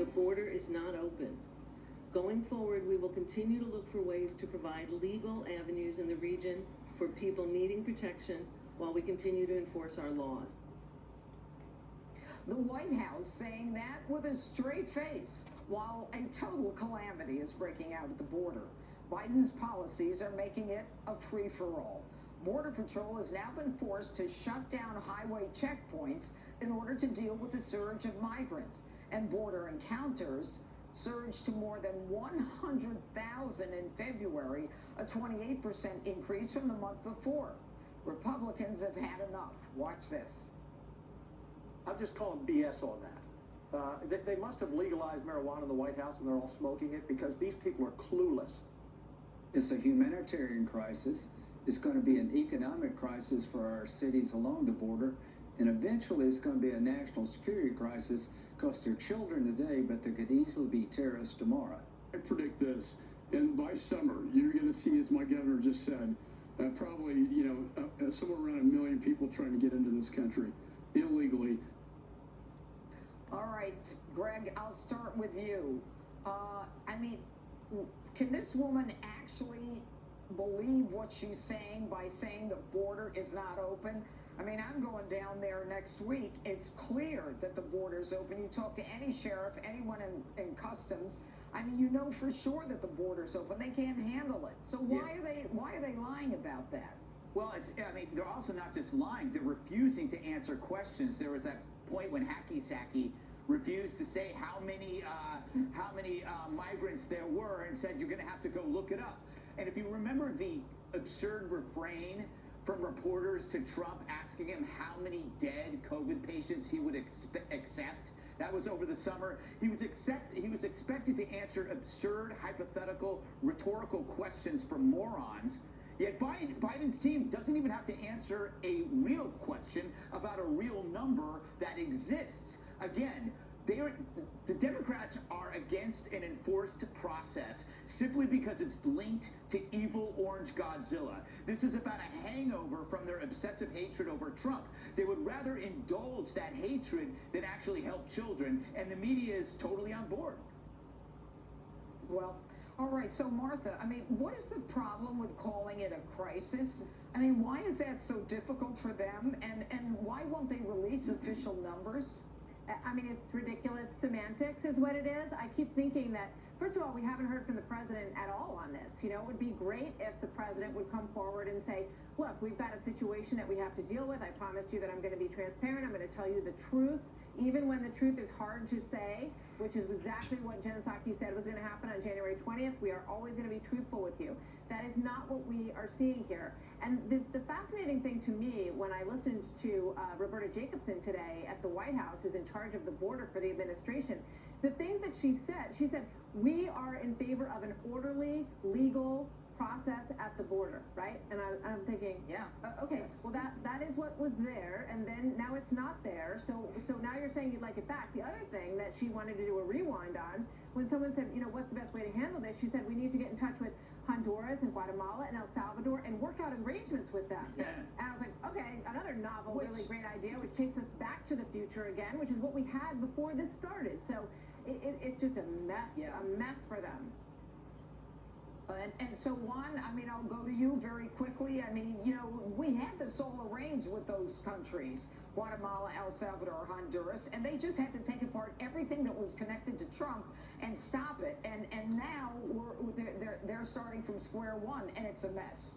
The border is not open. Going forward, we will continue to look for ways to provide legal avenues in the region for people needing protection while we continue to enforce our laws. The White House saying that with a straight face, while a total calamity is breaking out at the border. Biden's policies are making it a free-for-all. Border Patrol has now been forced to shut down highway checkpoints in order to deal with the surge of migrants. And border encounters surged to more than 100,000 in February, a 28% increase from the month before. Republicans have had enough. Watch this. I'm just calling BS on that. They must have legalized marijuana in the White House and they're all smoking it because these people are clueless. It's a humanitarian crisis. It's going to be an economic crisis for our cities along the border. And eventually it's going to be a national security crisis because they're children today, but they could easily be terrorists tomorrow. I predict this, and by summer, you're going to see, as my governor just said, probably, somewhere around 1 million people trying to get into this country illegally. All right, Greg, I'll start with you. Can this woman actually believe what she's saying by saying the border is not open? I'm going down there next week. It's clear that the border's open. You talk to any sheriff, anyone in customs. You know for sure that the border's open. They can't handle it. So why are they lying about that? Well, they're also not just lying. They're refusing to answer questions. There was that point when Hacky Sacky refused to say how many migrants there were and said you're going to have to go look it up. And if you remember the absurd refrain from reporters to Trump asking him how many dead COVID patients he would accept, that was over the summer. He was expected to answer absurd, hypothetical, rhetorical questions from morons. Yet Biden's team doesn't even have to answer a real question about a real number that exists. Again, the Democrats are against an enforced process simply because it's linked to evil orange Godzilla. This is about a hangover from their obsessive hatred over Trump. They would rather indulge that hatred than actually help children, and the media is totally on board. Well, all right, so Martha, what is the problem with calling it a crisis? Why is that so difficult for them, and why won't they release official numbers? It's ridiculous semantics is what it is. I keep thinking that, first of all, we haven't heard from the president at all on this. It would be great if the president would come forward and say, look, we've got a situation that we have to deal with. I promised you that I'm going to be transparent. I'm going to tell you the truth, even when the truth is hard to say, which is exactly what Jen Psaki said was going to happen on January 20th. We are always going to be truthful with you. That is not what we are seeing here. And the fascinating thing to me, when I listened to Roberta Jacobson today at the White House, who's in charge of the border for the administration, the things that she said, we are in favor of an orderly, legal process at the border, right? And I'm thinking, yeah, okay, well that is what was there, and then now it's not there. So now you're saying you'd like it back. The other thing that she wanted to do a rewind on, when someone said, what's the best way to handle this? She said we need to get in touch with Honduras and Guatemala and El Salvador and work out arrangements with them. Yeah. And I was like, okay, another novel, really great idea, which takes us back to the future again, which is what we had before this started. So it's just a mess, a mess for them. And so, Juan, I'll go to you very quickly. We had this all arranged with those countries, Guatemala, El Salvador, Honduras, and they just had to take apart everything that was connected to Trump and stop it. And now they're starting from square one, and it's a mess.